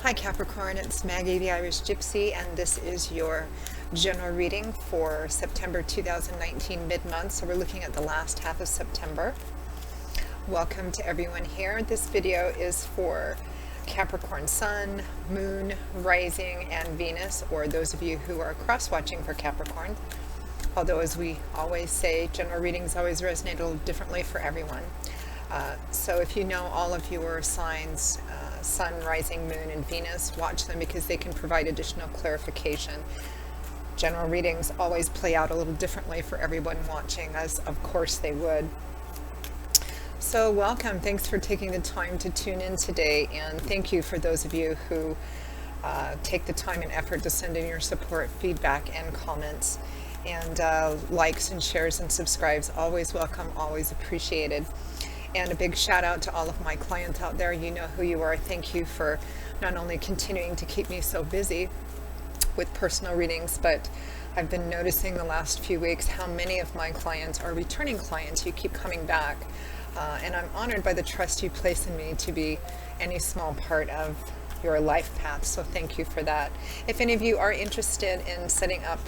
Hi Capricorn, it's Maggie the Irish Gypsy, and this is your general reading for September 2019 mid-month. So we're looking at the last half of September. Welcome to everyone here. This video is for Capricorn Sun, Moon, Rising, and Venus, or those of you who are cross-watching for Capricorn. Although, as we always say, general readings always resonate a little differently for everyone. So if you know all of your signs, Sun, Rising, Moon, and Venus, watch them because they can provide additional clarification. General readings always play out a little differently for everyone watching, as of course they would. So welcome. Thanks for taking the time to tune in today, and thank you for those of you who take the time and effort to send in your support, feedback, and comments. And likes and shares and subscribes, always welcome, always appreciated. And a big shout out to all of my clients out there. You know who you are. Thank you for not only continuing to keep me so busy with personal readings, but I've been noticing the last few weeks how many of my clients are returning clients. You keep coming back. And I'm honored by the trust you place in me to be any small part of your life path. So thank you for that. If any of you are interested in setting up,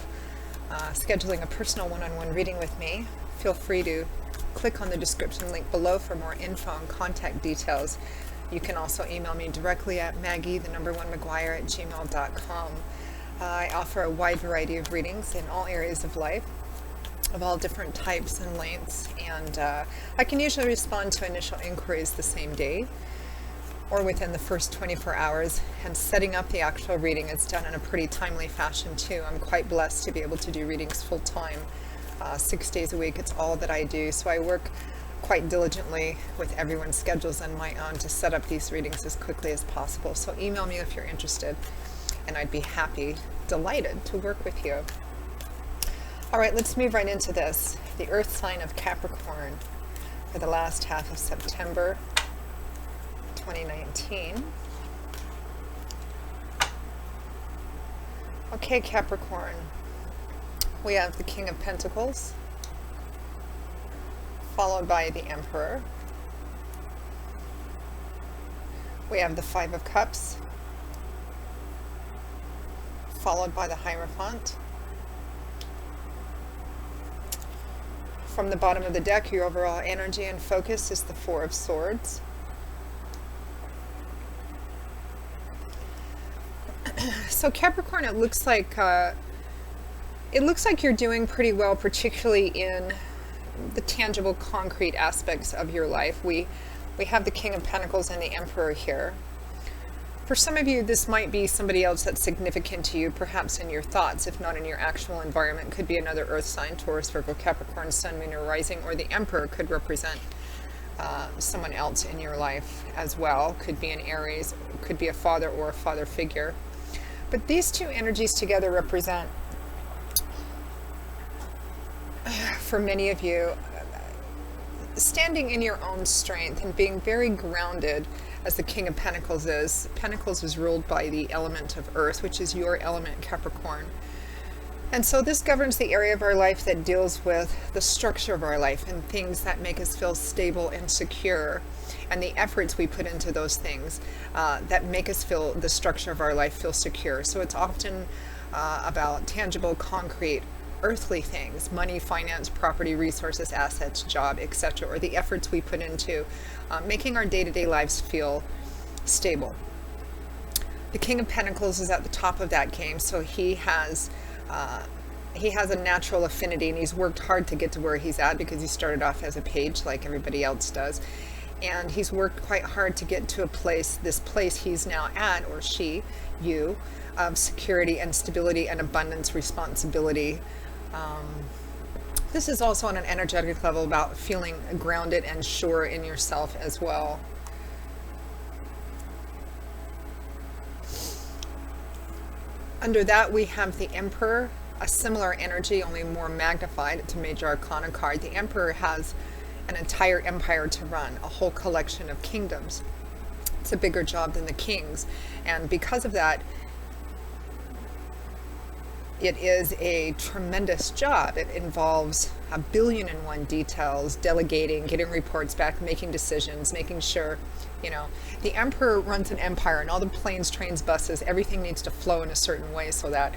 scheduling a personal one-on-one reading with me, feel free to click on the description link below for more info and contact details. You can also email me directly at maggie1mcguire@gmail.com. I offer a wide variety of readings in all areas of life, of all different types and lengths, and I can usually respond to initial inquiries the same day or within the first 24 hours, and setting up the actual reading is done in a pretty timely fashion too. I'm quite blessed to be able to do readings full-time. 6 days a week. It's all that I do. So I work quite diligently with everyone's schedules and my own to set up these readings as quickly as possible. So email me if you're interested, and I'd be happy, delighted to work with you. All right, let's move right into this. The Earth sign of Capricorn for the last half of September 2019. Okay, Capricorn. We have the King of Pentacles, followed by the Emperor. We have the Five of Cups, followed by the Hierophant. From the bottom of the deck, your overall energy and focus is the Four of Swords. So Capricorn, it looks like you're doing pretty well, particularly in the tangible, concrete aspects of your life. We have the King of Pentacles and the Emperor here. For some of you, this might be somebody else that's significant to you, perhaps in your thoughts, if not in your actual environment. Could be another Earth sign, Taurus, Virgo, Capricorn, Sun, Moon, or Rising, or the Emperor could represent someone else in your life as well. Could be an Aries, could be a father or a father figure. But these two energies together represent, for many of you, standing in your own strength and being very grounded, as the King of Pentacles is. Pentacles is ruled by the element of Earth, which is your element, Capricorn. And so this governs the area of our life that deals with the structure of our life and things that make us feel stable and secure, and the efforts we put into those things that make us feel the structure of our life feel secure. So it's often about tangible, concrete, earthly things: money, finance, property, resources, assets, job, etc., or the efforts we put into making our day-to-day lives feel stable. The King of Pentacles is at the top of that game, so he has a natural affinity, and he's worked hard to get to where he's at because he started off as a page like everybody else does, and he's worked quite hard to get to this place he's now at, or she, you, of security and stability and abundance, responsibility. This is also on an energetic level about feeling grounded and sure in yourself as well. Under that, we have the Emperor, a similar energy, only more magnified. It's a major arcana card. The Emperor has an entire empire to run, a whole collection of kingdoms. It's a bigger job than the kings, and because of that, it is a tremendous job. It involves a billion and one details, delegating, getting reports back, making decisions, making sure, the emperor runs an empire, and all the planes, trains, buses, everything needs to flow in a certain way so that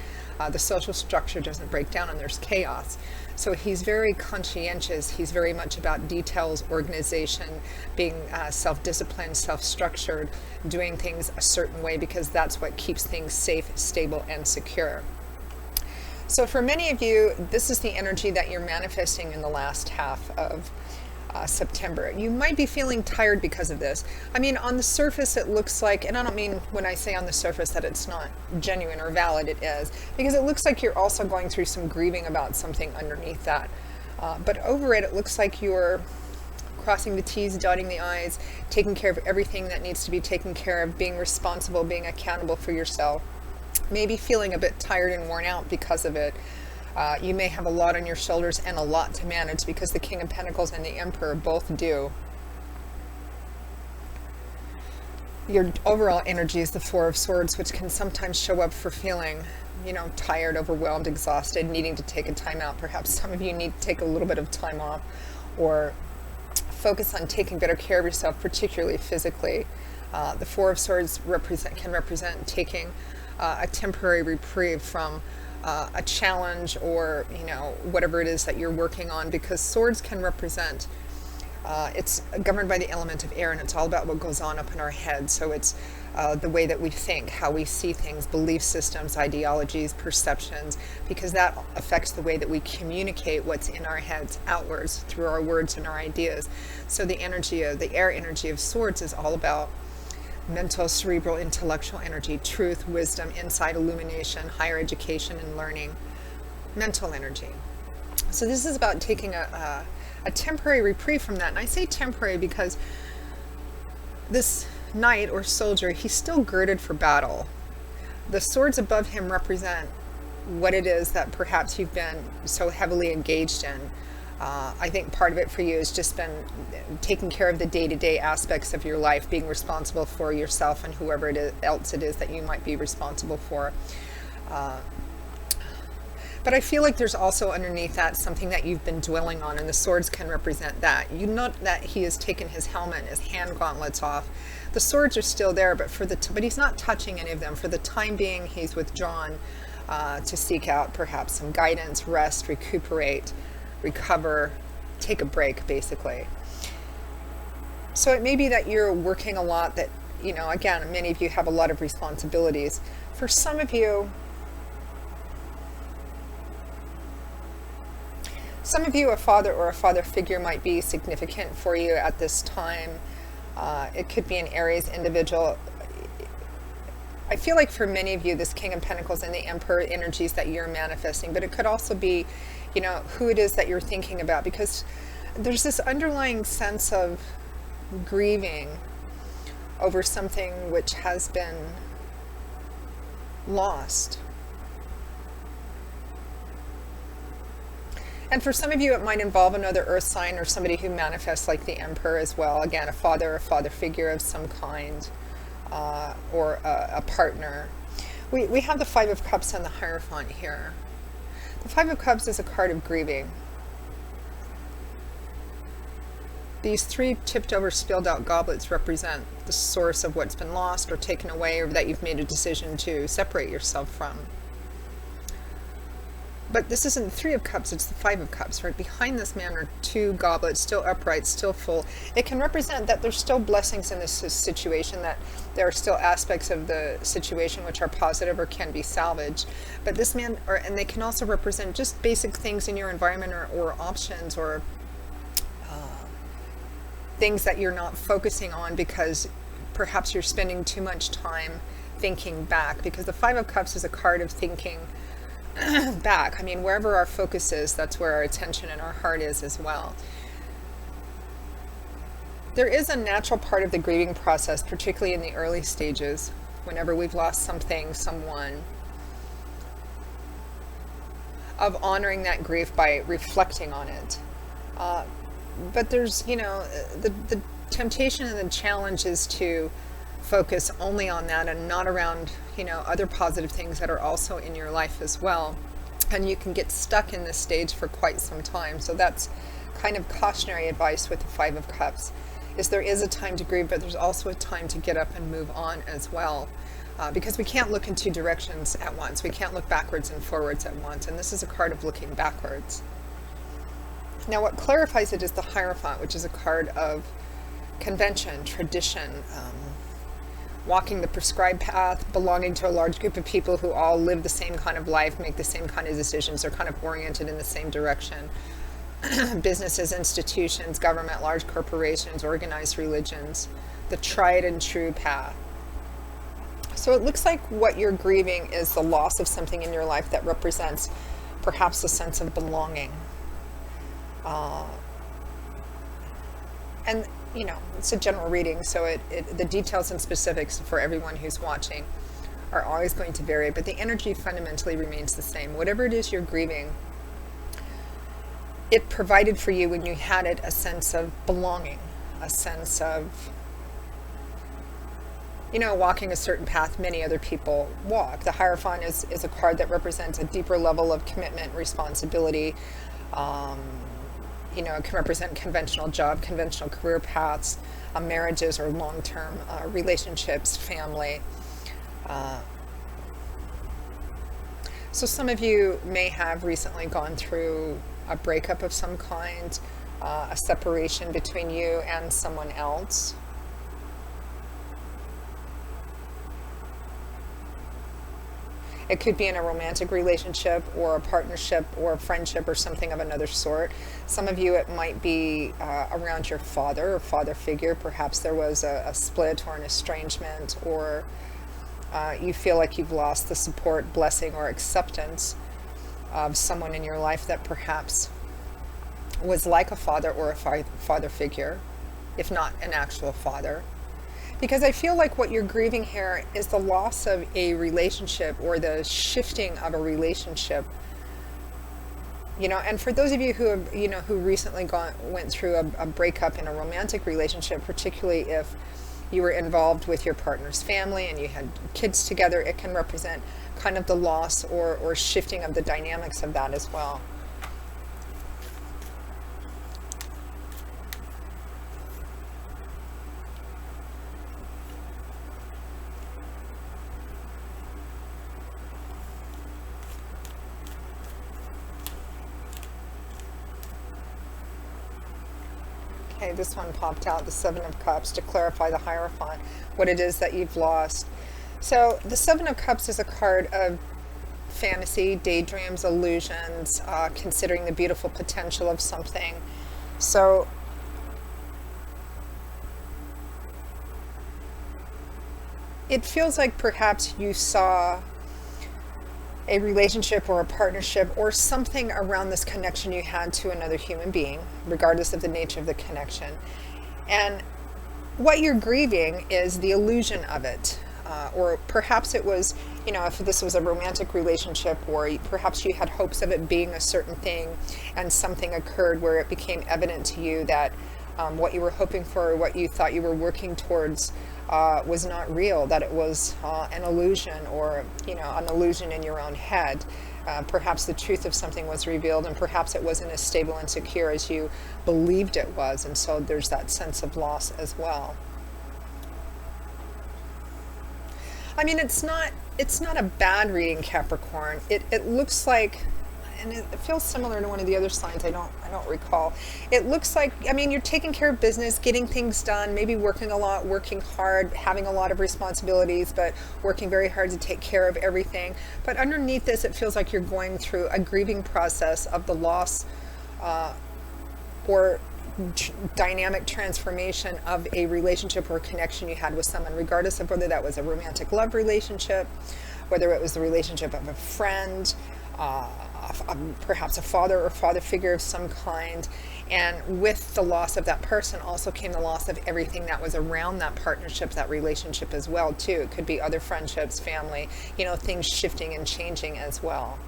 the social structure doesn't break down and there's chaos. So he's very conscientious. He's very much about details, organization, being self-disciplined, self-structured, doing things a certain way, because that's what keeps things safe, stable, and secure. So for many of you, this is the energy that you're manifesting in the last half of September. You might be feeling tired because of this. I mean, on the surface, it looks like, and I don't mean when I say on the surface that it's not genuine or valid, it is, because it looks like you're also going through some grieving about something underneath that. But over it, it looks like you're crossing the T's, dotting the I's, taking care of everything that needs to be taken care of, being responsible, being accountable for yourself. Maybe feeling a bit tired and worn out because of it. You may have a lot on your shoulders and a lot to manage, because the King of Pentacles and the Emperor both do. Your overall energy is the Four of Swords, which can sometimes show up for feeling, tired, overwhelmed, exhausted, needing to take a time out. Perhaps some of you need to take a little bit of time off or focus on taking better care of yourself, particularly physically. The Four of Swords can represent taking a temporary reprieve from a challenge, or whatever it is that you're working on, because swords can represent, it's governed by the element of air, and it's all about what goes on up in our head. So it's the way that we think, how we see things, belief systems, ideologies, perceptions, because that affects the way that we communicate what's in our heads outwards through our words and our ideas. So the air energy of swords is all about mental, cerebral, intellectual energy, truth, wisdom, insight, illumination, higher education and learning, mental energy. So this is about taking a temporary reprieve from that. And I say temporary because this knight or soldier, he's still girded for battle. The swords above him represent what it is that perhaps you've been so heavily engaged in. I think part of it for you has just been taking care of the day-to-day aspects of your life, being responsible for yourself and whoever else it is that you might be responsible for. But I feel like there's also underneath that something that you've been dwelling on, and the swords can represent that. You note that he has taken his helmet and his hand gauntlets off. The swords are still there, but but he's not touching any of them. For the time being, he's withdrawn to seek out perhaps some guidance, rest, recuperate, recover, take a break, basically. So it may be that you're working a lot, that, again, many of you have a lot of responsibilities. For some of you, a father or a father figure might be significant for you at this time. It could be an Aries individual. I feel like for many of you, this King of Pentacles and the Emperor energies that you're manifesting, but it could also be, who it is that you're thinking about, because there's this underlying sense of grieving over something which has been lost. And for some of you, it might involve another earth sign or somebody who manifests like the Emperor as well. Again, a father figure of some kind, or a partner. We have the Five of Cups and the Hierophant here. The Five of Cups is a card of grieving. These three tipped over, spilled out goblets represent the source of what's been lost or taken away, or that you've made a decision to separate yourself from. But this isn't the Three of Cups, it's the Five of Cups. Right behind this man are two goblets, still upright, still full. It can represent that there's still blessings in this situation, that there are still aspects of the situation which are positive or can be salvaged. But this man, and they can also represent just basic things in your environment, or options, or things that you're not focusing on because perhaps you're spending too much time thinking back. Because the Five of Cups is a card of thinking back. I mean, wherever our focus is, that's where our attention and our heart is as well. There is a natural part of the grieving process, particularly in the early stages, whenever we've lost something, someone, of honoring that grief by reflecting on it. But there's, the temptation and the challenge is to focus only on that and not around, other positive things that are also in your life as well. And you can get stuck in this stage for quite some time. So that's kind of cautionary advice with the Five of Cups, is there is a time to grieve, but there's also a time to get up and move on as well. Because we can't look in two directions at once. We can't look backwards and forwards at once. And this is a card of looking backwards. Now what clarifies it is the Hierophant, which is a card of convention, tradition, walking the prescribed path, belonging to a large group of people who all live the same kind of life, make the same kind of decisions, are kind of oriented in the same direction. Businesses, institutions, government, large corporations, organized religions, the tried and true path. So it looks like what you're grieving is the loss of something in your life that represents perhaps a sense of belonging. And you know, it's a general reading, so the details and specifics for everyone who's watching are always going to vary, but the energy fundamentally remains the same. Whatever it is you're grieving, it provided for you when you had it a sense of belonging, a sense of, you know, walking a certain path many other people walk. The Hierophant is a card that represents a deeper level of commitment, responsibility. You know, it can represent conventional job, conventional career paths, marriages or long-term relationships, family. So some of you may have recently gone through a breakup of some kind, a separation between you and someone else. It could be in a romantic relationship or a partnership or a friendship or something of another sort. Some of you, it might be around your father or father figure. Perhaps there was a split or an estrangement, or you feel like you've lost the support, blessing, or acceptance of someone in your life that perhaps was like a father or a father figure, if not an actual father. Because I feel like what you're grieving here is the loss of a relationship or the shifting of a relationship. You know, and for those of you who have, you know, who recently went through a breakup in a romantic relationship, particularly if you were involved with your partner's family and you had kids together, it can represent kind of the loss or shifting of the dynamics of that as well. Okay, this one popped out, the Seven of Cups, to clarify the Hierophant, what it is that you've lost. So the Seven of Cups is a card of fantasy, daydreams, illusions, considering the beautiful potential of something. So it feels like perhaps you saw a relationship or a partnership or something around this connection you had to another human being, regardless of the nature of the connection. And what you're grieving is the illusion of it. Or perhaps it was, you know, if this was a romantic relationship, or perhaps you had hopes of it being a certain thing and something occurred where it became evident to you that what you were hoping for, or what you thought you were working towards, was not real, that it was an illusion, or, you know, an illusion in your own head. Perhaps the truth of something was revealed, and perhaps it wasn't as stable and secure as you believed it was, and so there's that sense of loss as well. I mean, it's not a bad reading, Capricorn. It looks like, and it feels similar to one of the other signs, I don't recall. It looks like, I mean, you're taking care of business, getting things done, maybe working a lot, working hard, having a lot of responsibilities, but working very hard to take care of everything. But underneath this, it feels like you're going through a grieving process of the loss or dynamic transformation of a relationship or connection you had with someone, regardless of whether that was a romantic love relationship, whether it was the relationship of a friend, perhaps a father or father figure of some kind. And with the loss of that person also came the loss of everything that was around that partnership, that relationship as well too. It could be other friendships, family, you know, things shifting and changing as well.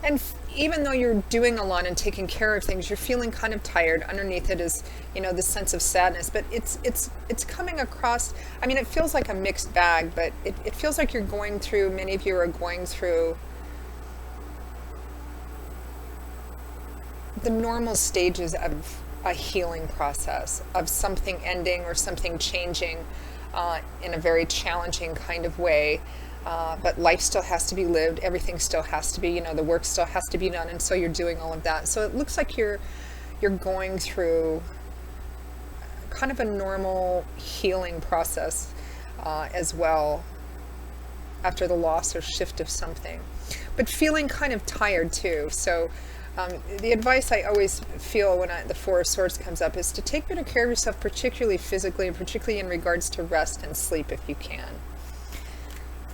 And even though you're doing a lot and taking care of things, you're feeling kind of tired. Underneath it is, this sense of sadness, but it's coming across. I mean, it feels like a mixed bag, but it feels like many of you are going through the normal stages of a healing process, of something ending or something changing in a very challenging kind of way. But life still has to be lived. Everything still has to be, the work still has to be done. And so you're doing all of that. So it looks like you're going through kind of a normal healing process as well after the loss or shift of something, but feeling kind of tired too. So the advice I always feel when the Four of Swords comes up is to take better care of yourself, particularly physically and particularly in regards to rest and sleep if you can.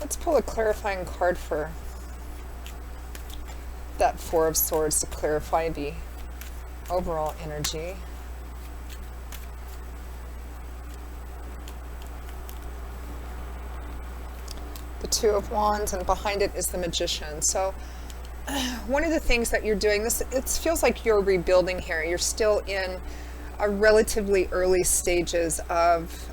Let's pull a clarifying card for that Four of Swords to clarify the overall energy. The Two of Wands, and behind it is the Magician. So one of the things that you're doing, it feels like you're rebuilding here. You're still in a relatively early stages of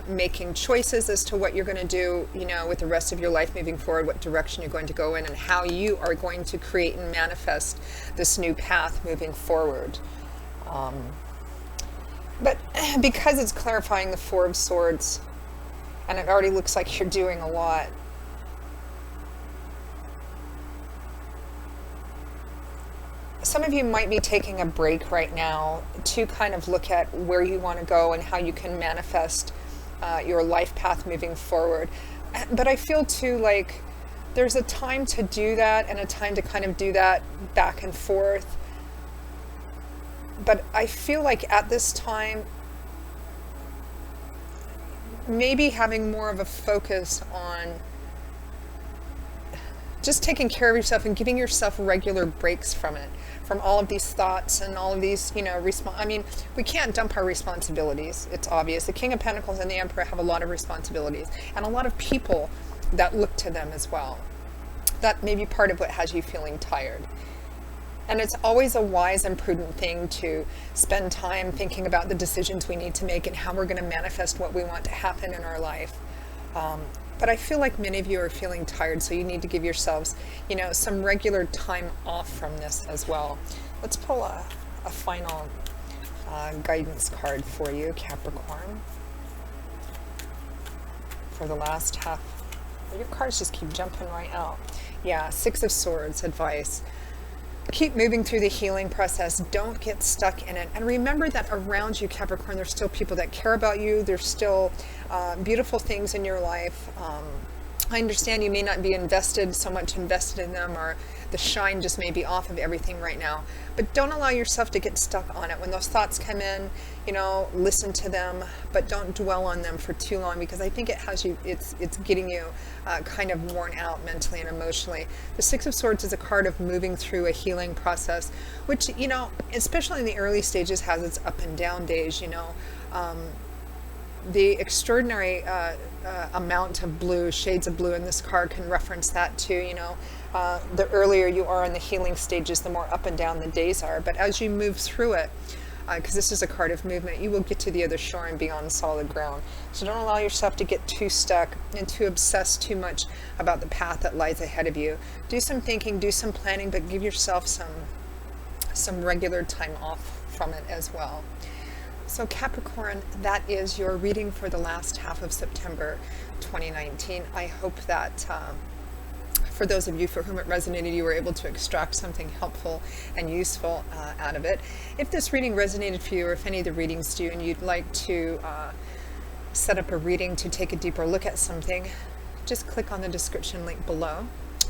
making choices as to what you're going to do, with the rest of your life moving forward, what direction you're going to go in, and how you are going to create and manifest this new path moving forward. But because it's clarifying the Four of Swords, and it already looks like you're doing a lot, some of you might be taking a break right now to kind of look at where you want to go and how you can manifest your life path moving forward. But I feel too like there's a time to do that and a time to kind of do that back and forth. But I feel like at this time, maybe having more of a focus on just taking care of yourself and giving yourself regular breaks from it, from all of these thoughts and all of these, we can't dump our responsibilities. It's obvious. The King of Pentacles and the Emperor have a lot of responsibilities and a lot of people that look to them as well. That may be part of what has you feeling tired. And it's always a wise and prudent thing to spend time thinking about the decisions we need to make and how we're going to manifest what we want to happen in our life. But I feel like many of you are feeling tired, so you need to give yourselves, some regular time off from this as well. Let's pull a final guidance card for you, Capricorn, for the last half. Your cards just keep jumping right out. Yeah, Six of Swords, advice. Keep moving through the healing process. Don't get stuck in it. And remember that around you, Capricorn, there's still people that care about you. There's still beautiful things in your life. I understand you may not be so much invested in them, or the shine just may be off of everything right now. But don't allow yourself to get stuck on it. When those thoughts come in, listen to them, but don't dwell on them for too long, because I think it's getting you kind of worn out mentally and emotionally. The Six of Swords is a card of moving through a healing process, which, especially in the early stages, has its up and down days, the extraordinary amount of blue, shades of blue in this card can reference that too. The earlier you are in the healing stages, the more up and down the days are. But as you move through it, because this is a card of movement, you will get to the other shore and be on solid ground. So don't allow yourself to get too stuck and to obsess too much about the path that lies ahead of you. Do some thinking, do some planning, but give yourself some regular time off from it as well. So Capricorn, that is your reading for the last half of September 2019. I hope that for those of you for whom it resonated, you were able to extract something helpful and useful out of it. If this reading resonated for you, or if any of the readings do, and you'd like to set up a reading to take a deeper look at something, just click on the description link below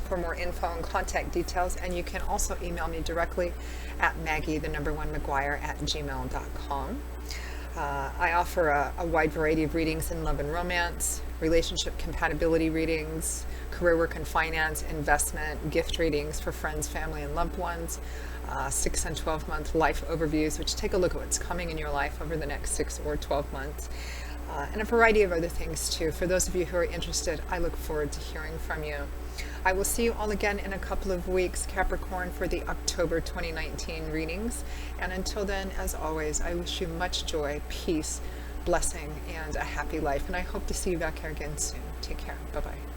for more info and contact details. And you can also email me directly at maggie1mcguire@gmail.com. I offer a wide variety of readings in love and romance, relationship compatibility readings, career, work and finance, investment, gift readings for friends, family, and loved ones, 6 and 12-month life overviews, which take a look at what's coming in your life over the next 6 or 12 months, and a variety of other things too. For those of you who are interested, I look forward to hearing from you. I will see you all again in a couple of weeks, Capricorn, for the October 2019 readings. And until then, as always, I wish you much joy, peace, blessing, and a happy life. And I hope to see you back here again soon. Take care. Bye-bye.